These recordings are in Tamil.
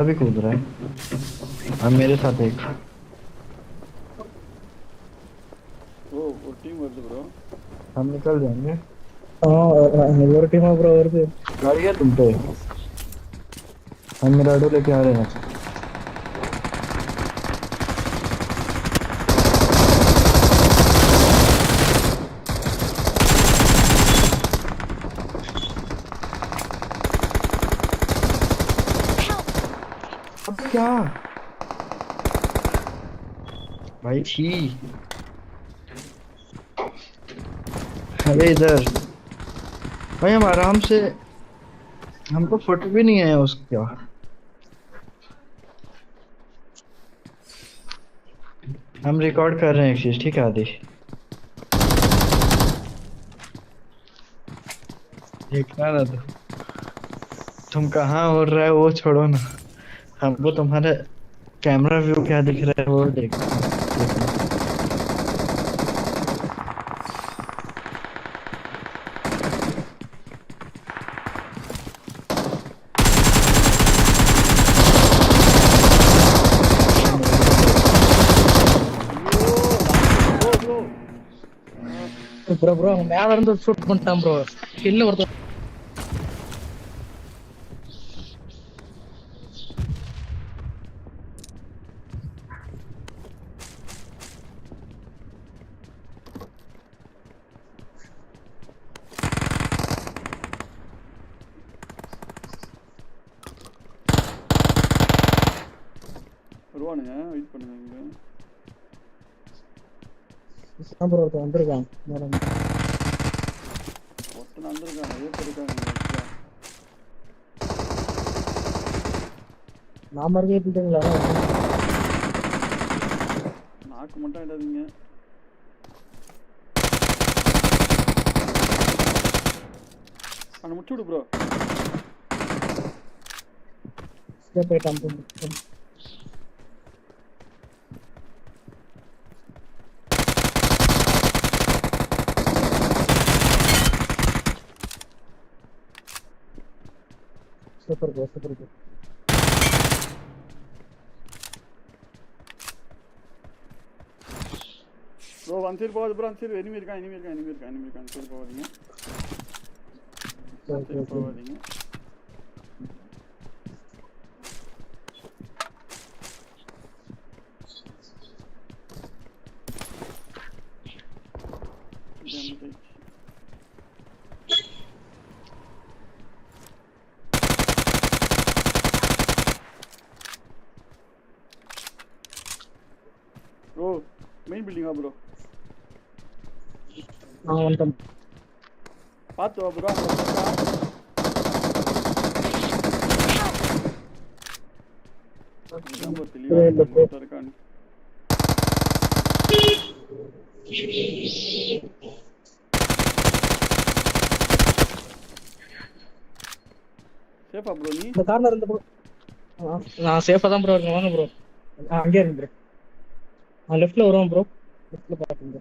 अभी कूद रहा है अब मेरे साथ एक ஓ ஒரு டீம் வருது ப்ரோ हम निकल जाएंगे ஒரு டீமா ப்ரோ வருது गाड़ी है तुम पे हम मिराडो लेके आ रहे हैं अब क्या भाई छी अरे इधर भाई हम आराम से हमको फुट भी नहीं है उसका हम रिकॉर्ड कर रहे हैं एक चीज ठीक है आदि देखना ना तुम कहाँ उड़ रहा है वो छोड़ो ना हमको तुम्हारा कैमरा व्यू क्या दिख रहा है वो देखना ப்ரோ ப்ரோ மேல இருந்து ஷூட் பண்ணிட்டான் ப்ரோ கில்ல ஒருத்தர் வருவானுங்க வெயிட் பண்ணுங்க இங்க ப்ரோ ஒருத்தர் வந்திருக்கான் ஒருத்தன் வந்திருக்கான் நிறைய பேர் இருக்காங்க நாம இருக்கே ஏத்திட்டீங்களா நாக்கு மட்டும் இடாதீங்க அவனை முடிச்சு விடு ப்ரோ போயிட்டான் super bro super bro bro அந்த சைடு போகாது ப்ரோ அந்த சைடு எனிமி இருக்கான் அந்த சைடு போகாதீங்க போகாதீங்க ப்ரோ மெயின் பில்டிங்கா ப்ரோ வந்துட்டேன் பார்த்து வா ப்ரோ ரொம்ப தெளிவாக இருக்கான் சேஃபா ப்ரோ நீ இந்த கார்னர் இருந்து ப்ரோ நான் சேஃபா தான் ப்ரோ இருக்கேன் வாங்க ப்ரோ அங்கே இருந்து ப்ரோ நான் லெஃப்ட்ல வருவேன் ப்ரோ லெஃப்ட்ல பாத்துங்க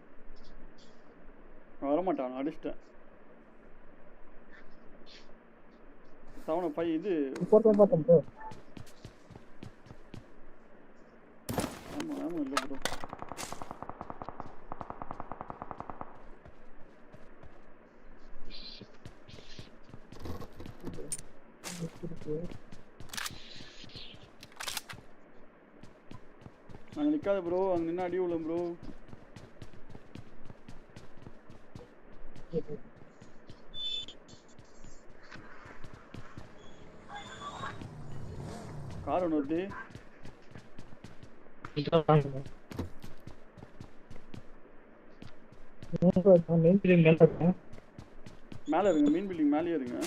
வரமாட்டான் அடிச்சிட்டேன் 7-5 இது போட்டோம் பார்த்தேன் ப்ரோ ஆமா இல்லை ப்ரோ அங்கே நிற்காத ப்ரோ அங்கே நின்று அடி விழும் ப்ரோ கார் ஒன்று வருது மேலே இருங்க மீன் பில்டிங் மேலேயே இருங்க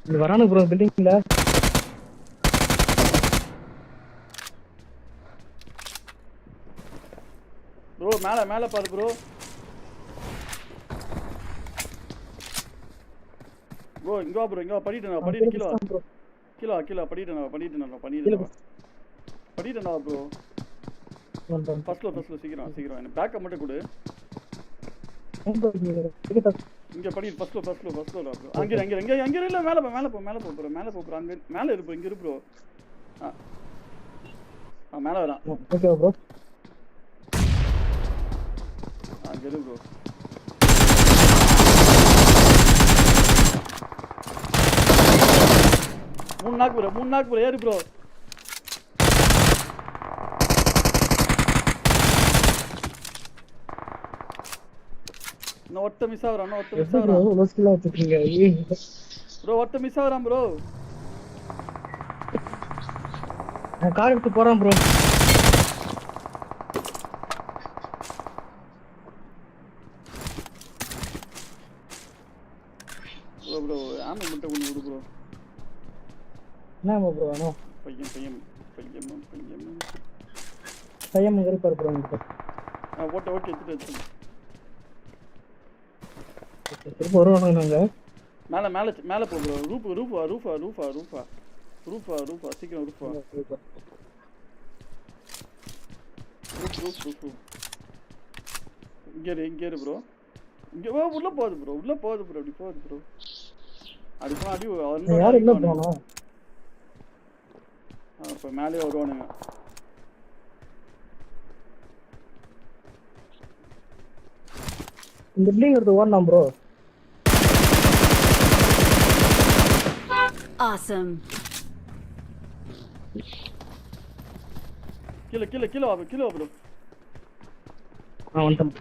இது வரானு ப்ரோ பில்டிங்ல ப்ரோ மேலே பாரு ப்ரோ ப்ரோ இங்க வா ப்ரோ இங்க வா படிட்டு கீழே படிட்டேன் ப்ரோ ஃபர்ஸ்ட்ல சீக்கிரம் எனக்கு பேக்கப் மட்டும் கொடு இங்க படி ஃபர்ஸ்ட் ஃப்ளோர் ப்ரோ. அங்க இல்ல மேல போ ப்ரோ. அங்க மேல இரு ப்ரோ. இங்க இரு ப்ரோ. மேல வரான். Okay bro. அங்க இரு ப்ரோ. மூணு நாக்கு ப்ரோ ஏறு ப்ரோ. இன்னும் ஒருத்த மிஸ் ஆகுறான் ப்ரோ. ஒருத்த மிஸ் ஆகுறான் ப்ரோ. நான் கார் எடுத்து போறேன் ப்ரோ. ப்ரோ ஆமா மட்டும் கொண்டு விடு ப்ரோ. என்ன ப்ரோ வேணும்? பையன் இருப்பார் ப்ரோ. ஓகே எடுத்து திரும்ப வருவாங்க நாங்க. மேல போ ப்ரோ. ரூஃபா சீக்கிரம் ரூஃபா. இங்க இரு ப்ரோ. இங்க உள்ள போகுது ப்ரோ. அப்படி போகுது ப்ரோ. அதுக்கு அடி யார் இல்ல போனோம். அப்ப மேலே வருவானுங்க. இந்த பில்டிங் எடுத்து ஓடலாம் ப்ரோ. Awesome. கீழ வா ப்ரோ. வந்துட்டேன்.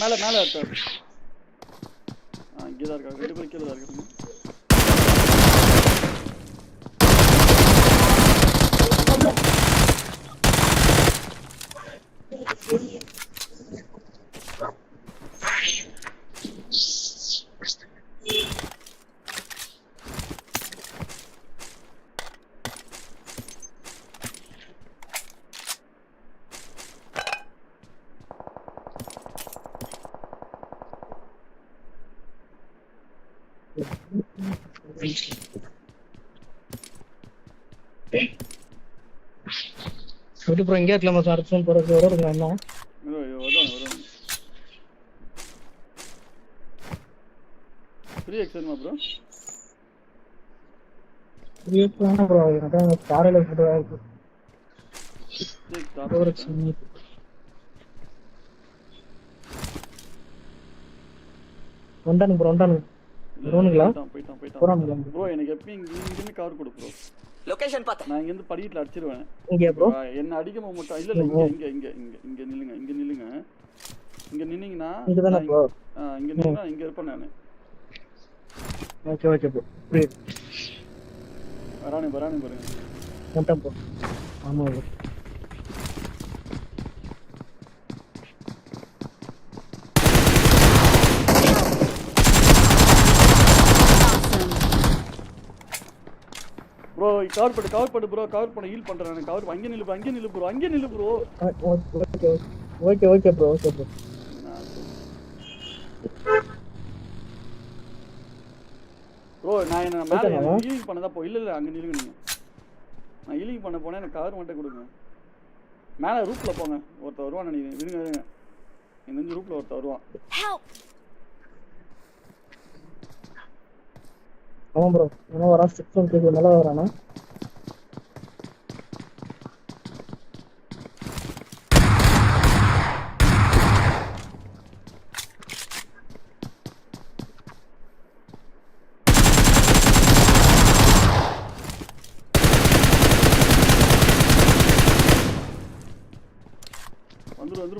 மேல இருக்க. இங்கதான் இருக்காங்க. 2 பேரும் கீழ தான் இருக்காங்க. விட்டு ப்ரோ. இங்கே இருக்கலாமா சார்? அடுத்த போறது வருவாங்க என்ன? வருவாங்க. 3x bro. 3x வேணாம் ப்ரோ. எனக்கு காரையில போட்டு இருக்கு. வந்தானுங்க ப்ரோ. போயிட்டான் ப்ரோ. எனக்கு எப்பயும் இங்க கவர் கொடு ப்ரோ. லொகேஷன் பார்த்தேன். நான் இங்க இருந்து படியில அடிச்சிருவேன். இங்க ப்ரோ. என்ன அடிக்கும்போது மட்டும் இல்ல இங்க நில்லுங்க. இங்க நின்னீங்கன்னா இங்க தான ப்ரோ. இங்க நின்னா இங்க இருப்பேன் நானு. Okay bro. வரானே பாருங்க. வந்துட்டேன் ப்ரோ. ஆமா ப்ரோ. ப்ரோ கவர் பண்ணு ப்ரோ. கவர் பண்ண ஹீல் பண்றேன் நான். கவர் அங்க நில்லு ப்ரோ. Okay bro. ப்ரோ நான் என்ன மேல ஹீலிங் பண்ணதா போ. இல்ல அங்க நில்லுங்க நீங்க. நான் ஹீலிங் பண்ண போனா எனக்கு கவர் மட்டும் கொடுங்க. மேல ரூஃப்ல போங்க. ஒருத்தர் வருவான் நினைக்கிறேன். இருங்க. இந்த ரூஃப்ல ஒருத்தர் வருவான். ஆமா ப்ரோ. என்ன வரா 6 நல்லா வரானா?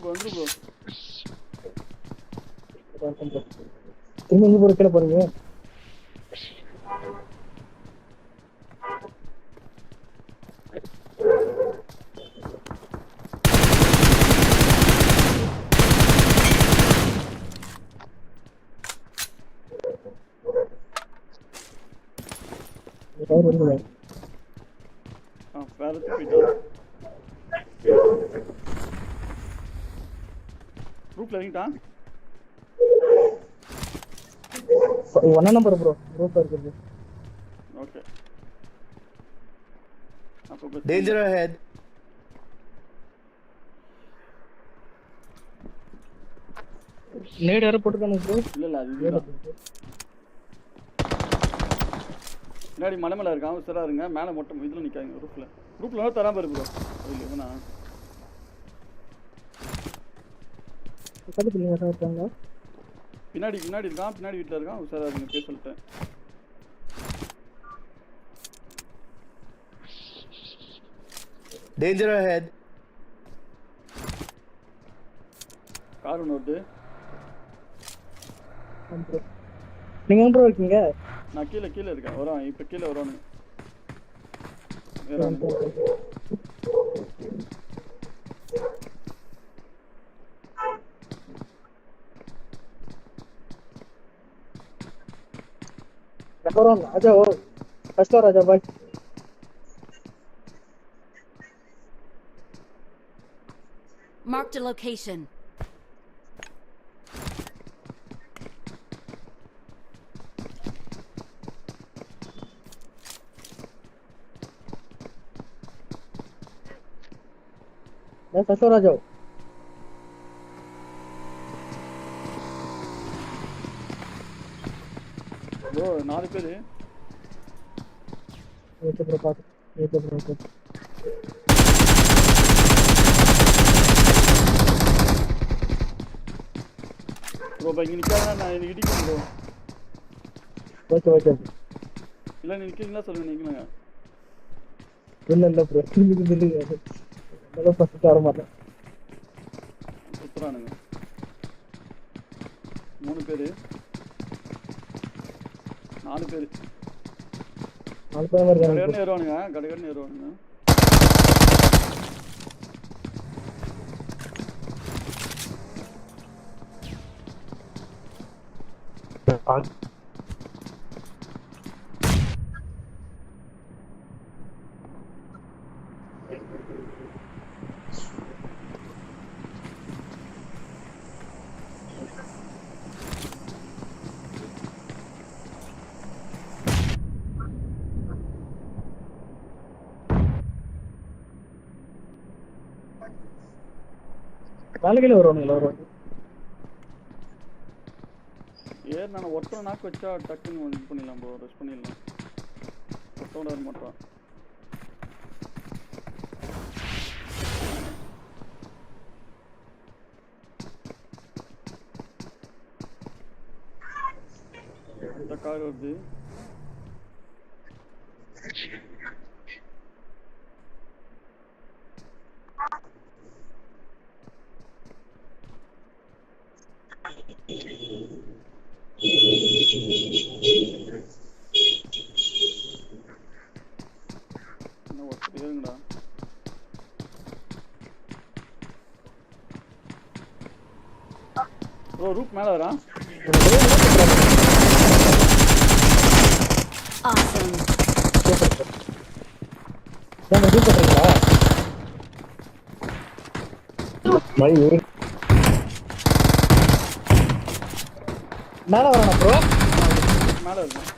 வந்துரு ப்ரோ. திரும்ப இங்க போற கீழ போறீங்க. ரூப்ல இறங்கிட்டான். 1 நம்பர் ப்ரோ. ரூப்ல இருக்குது. ஓகே அப்போ பிரச்சனை Danger இல்லை. ahead. நேடு யாரும் போட்டுருக்கானு ப்ரோ. இல்லை இல்லை அது இதுதான். பின்னாடி மலை மேலே இருக்கான் உசராக இருங்க. மேலே மொட்டை இதில் நிற்காங்க ரூஃபில் தராம பாரு ப்ரோ. இல்லை இவனா பக்கத்துல யாராவது இருக்காங்க? பின்னாடி இருக்கான். பின்னாடி வீட்டில் இருக்கான் உசராக இருங்க. பேர் சொல்லிட்டேன். Danger ahead. கார் ஒன்று வருது. நீங்க எங்க ப்ரோ இருக்கீங்க? நான் கீழே இருக்கேன். வரான் இப்போ கீழே வரானு. ராஜா ஓ ஃபர்ஸ்ட் ராஜா பாய். Marked a location. First Raja bro 4 பேர். ஓகே ப்ரோ பாத்து. Okay bro okay. ப்ரோ இப்போ இங்கே நிற்காத நான் எனக்கு இடிக்கணும் ப்ரோ. Okay okay. இல்லை நீ நிற்கிறீங்களா சொல்லுங்கள் நிற்கணுங்க. இல்ல ப்ரோ நில்லுங்க. நல்லா ஃபர்ஸ்ட் வர மாட்டேன். சுற்றுறானுங்க 3 பேர் 4 பேர். நாலு பேர் மாதிரி கடைகடன்னு ஏறுவானுங்க. நாளைக்கு வருவானுங்களா? ஏர் நான் ஒருத்தனை நாக்கு வச்சா டக்குன்னு இது பண்ணிடலாம் ப்ரோ. ரெஸ்ட் பண்ணிடலாம். ஒருத்தோட வர மாட்டான். இந்த கார் வருது. இன்னும் ஒருத்தர் ஏறுங்கடா. ப்ரோ ரூப் மேலே வரான். Awesome. நம்ம இது பண்றீங்களா? மேல வரானா ப்ரோ? மேலே இருக்கும்.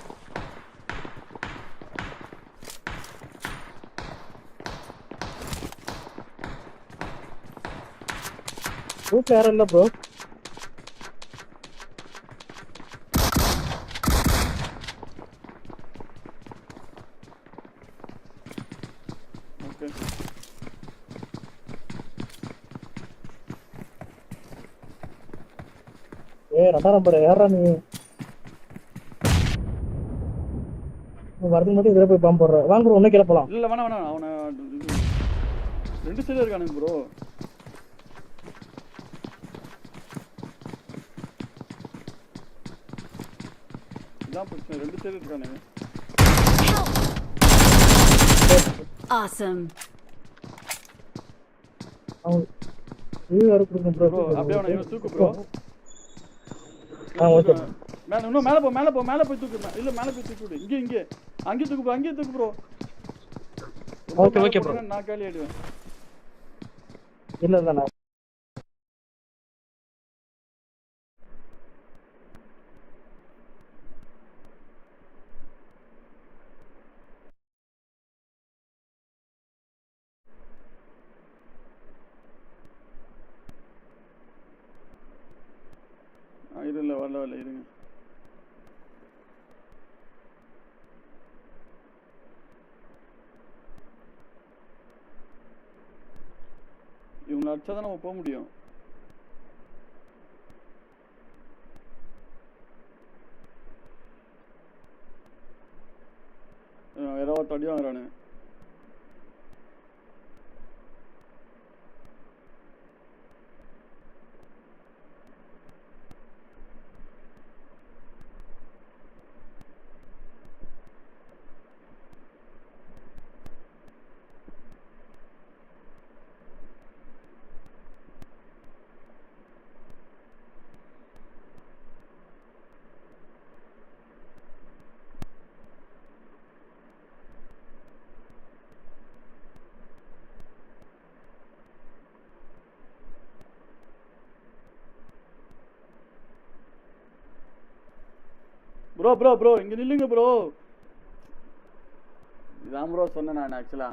ரூட்ல யாரும் இல்ல ப்ரோ. ஓகே ரெண்டாம் நம்பர் யாரா நீ? வரது மட்டும் இதுல போய் பாம்பு போடுற. வாங்க ப்ரோ ஒண்ணு கிளப்பலாம். இல்லை வேணாம் அவனை 2 சைடு இருக்கானுங்க ப்ரோ. இதான் பிரச்சனை. 2 சைடு இருக்கானுங்க. Awesome. அவங்க இது வர கொடுங்க ப்ரோ. ப்ரோ அப்படியே அவனை இவன் தூக்கு ப்ரோ. ஓகே. இன்னும் மேலே போய் தூக்கு. இல்லை மேலே போய் தூக்கு விடு. இங்கே அங்கேயே தூக்கு ப்ரோ. Okay bro. நான் காலி ஆயிடுவேன். இல்ல நான் சொல்ல வரல இருங்க. இவங்களை அடிச்சாதான் நம்ம போக முடியும். வேற ஒரு தடி வாங்குறானு. ப்ரோ ப்ரோ ப்ரோ இங்க நில்லுங்க ப்ரோ. இதான் ப்ரோ சொன்னேன் நான் ஆக்சுவலா.